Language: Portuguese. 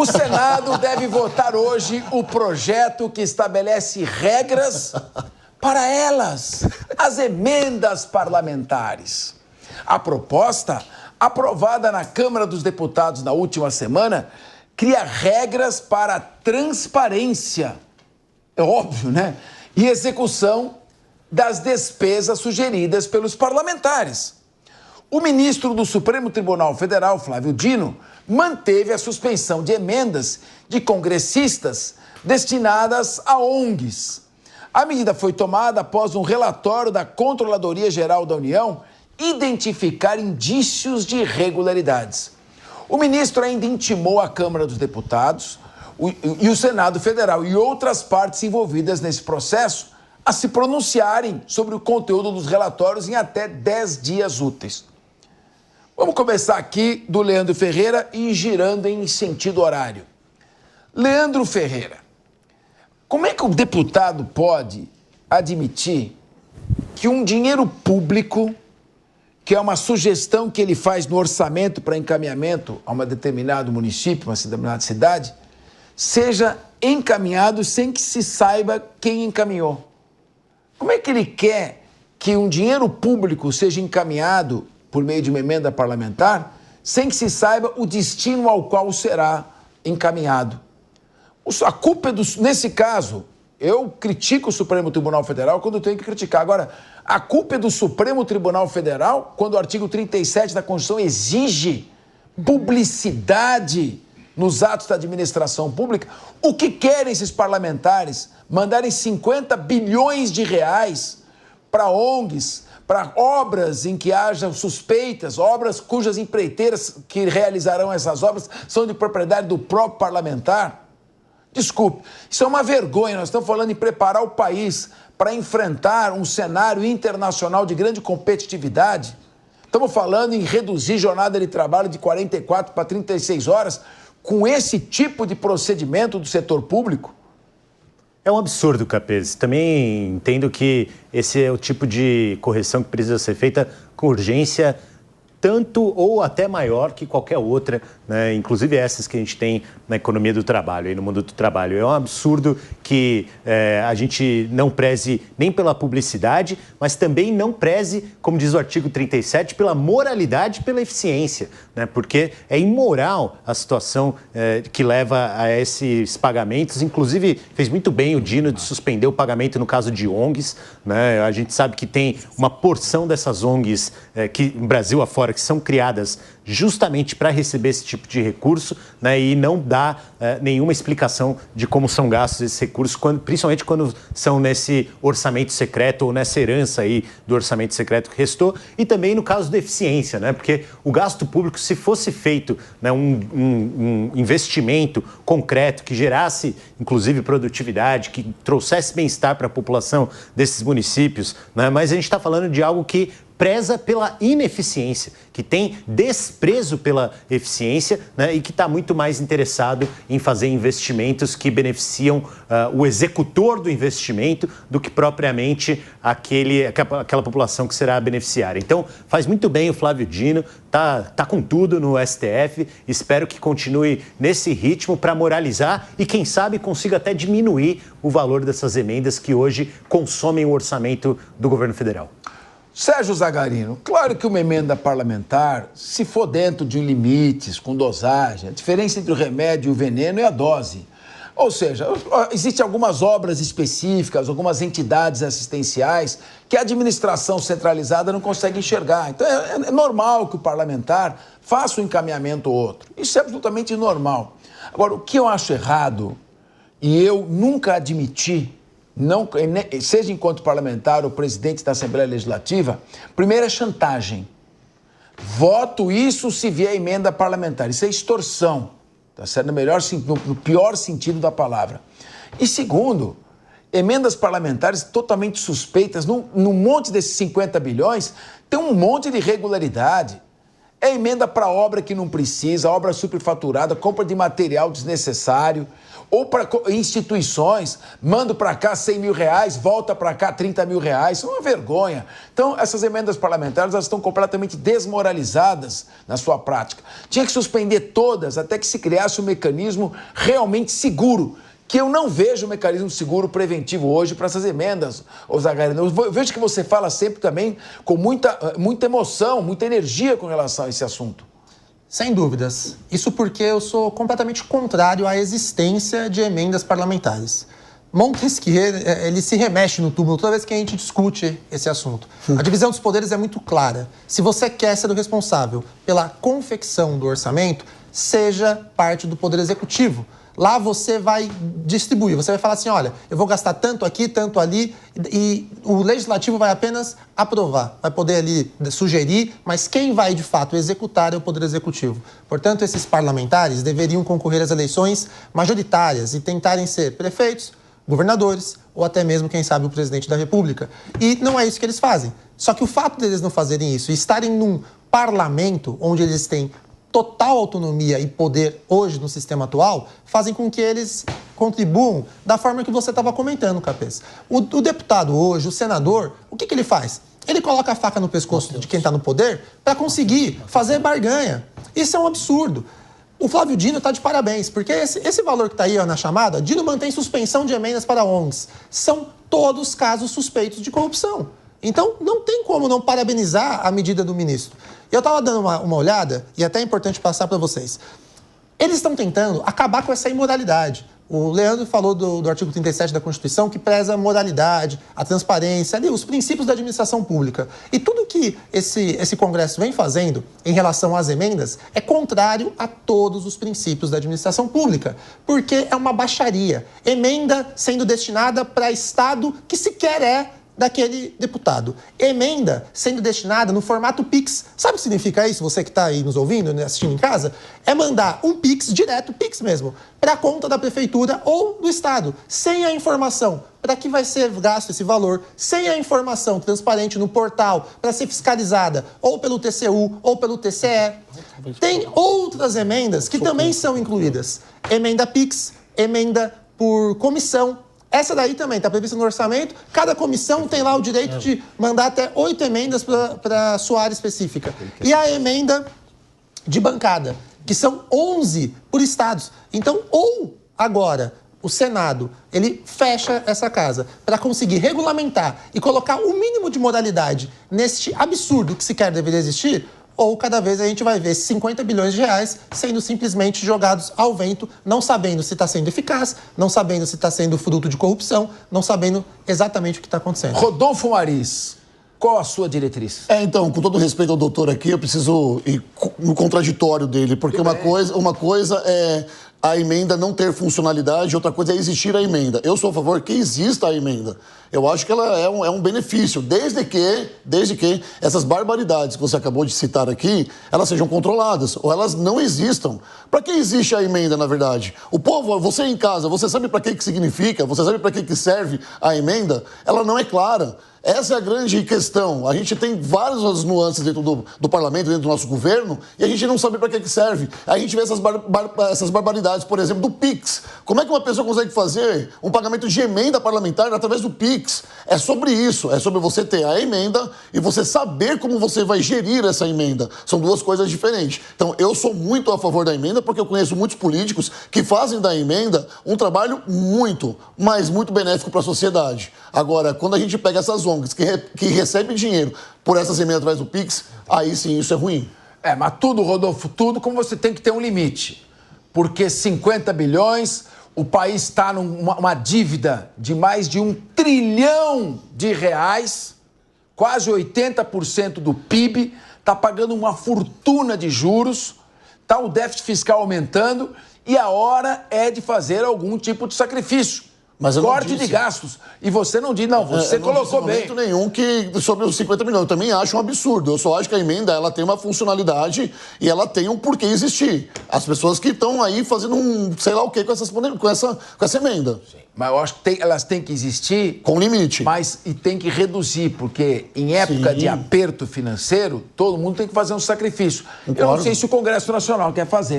O Senado deve votar hoje o projeto que estabelece regras para elas, as emendas parlamentares. A proposta, aprovada na Câmara dos Deputados na última semana, cria regras para a transparência, é óbvio, né? E execução das despesas sugeridas pelos parlamentares. O ministro do Supremo Tribunal Federal, Flávio Dino, manteve a suspensão de emendas de congressistas destinadas a ONGs. A medida foi tomada após um relatório da Controladoria Geral da União identificar indícios de irregularidades. O ministro ainda intimou a Câmara dos Deputados e o Senado Federal e outras partes envolvidas nesse processo a se pronunciarem sobre o conteúdo dos relatórios em até 10 dias úteis. Vamos começar aqui do Leandro Ferreira e ir girando em sentido horário. Leandro Ferreira, como é que o deputado pode admitir que um dinheiro público, que é uma sugestão que ele faz no orçamento para encaminhamento a um determinado município, uma determinada cidade, seja encaminhado sem que se saiba quem encaminhou? Como é que ele quer que um dinheiro público seja encaminhado por meio de uma emenda parlamentar, sem que se saiba o destino ao qual será encaminhado? A culpa é nesse caso, eu critico o Supremo Tribunal Federal quando eu tenho que criticar. Agora, a culpa é do Supremo Tribunal Federal quando o artigo 37 da Constituição exige publicidade nos atos da administração pública. O que querem esses parlamentares? Mandarem 50 bilhões de reais para ONGs, para obras em que haja suspeitas, obras cujas empreiteiras que realizarão essas obras são de propriedade do próprio parlamentar? Desculpe, isso é uma vergonha. Nós estamos falando em preparar o país para enfrentar um cenário internacional de grande competitividade. Estamos falando em reduzir jornada de trabalho de 44 para 36 horas com esse tipo de procedimento do setor público. É um absurdo, Capês. Também entendo que esse é o tipo de correção que precisa ser feita com urgência, tanto ou até maior que qualquer outra, né? Inclusive essas que a gente tem na economia do trabalho e no mundo do trabalho. É um absurdo que a gente não preze nem pela publicidade, mas também não preze, como diz o artigo 37, pela moralidade e pela eficiência, né? Porque é imoral a situação que leva a esses pagamentos. Inclusive, fez muito bem o Dino de suspender o pagamento no caso de ONGs, né? A gente sabe que tem uma porção dessas ONGs que, no Brasil afora, que são criadas justamente para receber esse tipo de recurso, né, e não dá nenhuma explicação de como são gastos esses recursos, principalmente quando são nesse orçamento secreto ou nessa herança aí do orçamento secreto que restou, e também no caso da eficiência, né, porque o gasto público, se fosse feito, né, um investimento concreto que gerasse, inclusive, produtividade, que trouxesse bem-estar para a população desses municípios, né, mas a gente está falando de algo que preza pela ineficiência, que tem desprezo pela eficiência, né, e que está muito mais interessado em fazer investimentos que beneficiam o executor do investimento do que propriamente aquela população que será beneficiária. Então, faz muito bem o Flávio Dino, tá com tudo no STF, espero que continue nesse ritmo para moralizar e, quem sabe, consiga até diminuir o valor dessas emendas que hoje consomem o orçamento do governo federal. Sérgio Zagarino, claro que uma emenda parlamentar, se for dentro de limites, com dosagem, a diferença entre o remédio e o veneno é a dose. Ou seja, existem algumas obras específicas, algumas entidades assistenciais que a administração centralizada não consegue enxergar. Então é normal que o parlamentar faça um encaminhamento ou outro. Isso é absolutamente normal. Agora, o que eu acho errado, e eu nunca admiti, não, seja enquanto parlamentar ou presidente da Assembleia Legislativa, primeiro é chantagem. Voto isso se vier emenda parlamentar. Isso é extorsão, tá certo? No pior sentido da palavra. E segundo, emendas parlamentares totalmente suspeitas. No monte desses 50 bilhões, tem um monte de irregularidade. É emenda para obra que não precisa, obra superfaturada, compra de material desnecessário, ou para instituições, mando para cá 100 mil reais, volta para cá 30 mil reais, isso é uma vergonha. Então, essas emendas parlamentares, elas estão completamente desmoralizadas na sua prática. Tinha que suspender todas até que se criasse um mecanismo realmente seguro, que eu não vejo um mecanismo seguro preventivo hoje para essas emendas, Zagarino. Eu vejo que você fala sempre também com muita emoção, muita energia com relação a esse assunto. Sem dúvidas. Isso porque eu sou completamente contrário à existência de emendas parlamentares. Montesquieu, ele se remexe no túmulo toda vez que a gente discute esse assunto. A divisão dos poderes é muito clara. Se você quer ser o responsável pela confecção do orçamento, seja parte do Poder Executivo. Lá você vai distribuir, você vai falar assim, olha, eu vou gastar tanto aqui, tanto ali, e o Legislativo vai apenas aprovar, vai poder ali sugerir, mas quem vai de fato executar é o Poder Executivo. Portanto, esses parlamentares deveriam concorrer às eleições majoritárias e tentarem ser prefeitos, governadores ou até mesmo, quem sabe, o presidente da República. E não é isso que eles fazem. Só que o fato deles não fazerem isso e estarem num parlamento onde eles têm total autonomia e poder hoje no sistema atual, fazem com que eles contribuam da forma que você estava comentando, Capês. O deputado hoje, o senador, o que ele faz? Ele coloca a faca no pescoço de quem está no poder para conseguir fazer barganha. Isso é um absurdo. O Flávio Dino está de parabéns, porque esse valor que está aí na chamada, Dino mantém suspensão de emendas para ONGs. São todos casos suspeitos de corrupção. Então, não tem como não parabenizar a medida do ministro. Eu estava dando uma olhada, e até é importante passar para vocês. Eles estão tentando acabar com essa imoralidade. O Leandro falou do artigo 37 da Constituição, que preza a moralidade, a transparência, ali, os princípios da administração pública. E tudo que esse Congresso vem fazendo em relação às emendas é contrário a todos os princípios da administração pública, porque é uma baixaria. Emenda sendo destinada para Estado que sequer é daquele deputado. Emenda sendo destinada no formato Pix. Sabe o que significa isso? Você que está aí nos ouvindo, assistindo em casa? É mandar um Pix direto, Pix mesmo, para a conta da prefeitura ou do Estado, sem a informação para que vai ser gasto esse valor, sem a informação transparente no portal para ser fiscalizada ou pelo TCU ou pelo TCE. Tem outras emendas que também são incluídas. Emenda Pix, emenda por comissão. Essa daí também está prevista no orçamento. Cada comissão tem lá o direito de mandar até 8 emendas para a sua área específica. E a emenda de bancada, que são 11 por estados. Então, ou agora o Senado, ele fecha essa casa para conseguir regulamentar e colocar o mínimo de moralidade neste absurdo que sequer deveria existir, ou cada vez a gente vai ver 50 bilhões de reais sendo simplesmente jogados ao vento, não sabendo se está sendo eficaz, não sabendo se está sendo fruto de corrupção, não sabendo exatamente o que está acontecendo. Rodolfo Maris, qual a sua diretriz? Então, com todo respeito ao doutor aqui, eu preciso ir no contraditório dele, porque uma coisa é a emenda não ter funcionalidade, outra coisa é existir a emenda. Eu sou a favor que exista a emenda. Eu acho que ela é um benefício, desde que essas barbaridades que você acabou de citar aqui, elas sejam controladas, ou elas não existam. Para que existe a emenda, na verdade? O povo, você em casa, você sabe para que significa? Você sabe para que serve a emenda? Ela não é clara. Essa é a grande questão. A gente tem várias nuances dentro do parlamento, dentro do nosso governo, e a gente não sabe para que serve. A gente vê essas barbaridades, por exemplo, do PIX. Como é que uma pessoa consegue fazer um pagamento de emenda parlamentar através do PIX? É sobre isso, é sobre você ter a emenda e você saber como você vai gerir essa emenda. São duas coisas diferentes. Então, eu sou muito a favor da emenda, porque eu conheço muitos políticos que fazem da emenda um trabalho muito benéfico para a sociedade. Agora, quando a gente pega essas ONGs que recebem dinheiro por essas emendas através do PIX, aí sim isso é ruim. Mas tudo, Rodolfo, tudo, como você tem que ter um limite. Porque 50 bilhões, o país está numa dívida de mais de R$1 trilhão, quase 80% do PIB, está pagando uma fortuna de juros, está o déficit fiscal aumentando e a hora é de fazer algum tipo de sacrifício. Mas eu não corte de disse. gastos. E você não diz, não, você colocou bem. Não nenhum que sobre os 50 milhões. Eu também acho um absurdo. Eu só acho que a emenda ela tem uma funcionalidade e ela tem um porquê existir. As pessoas que estão aí fazendo um sei lá o que com essa emenda. Sim. Mas eu acho que elas têm que existir... Com limite. Mas e tem que reduzir, porque em época de aperto financeiro, todo mundo tem que fazer um sacrifício. Eu não sei se o Congresso Nacional quer fazer.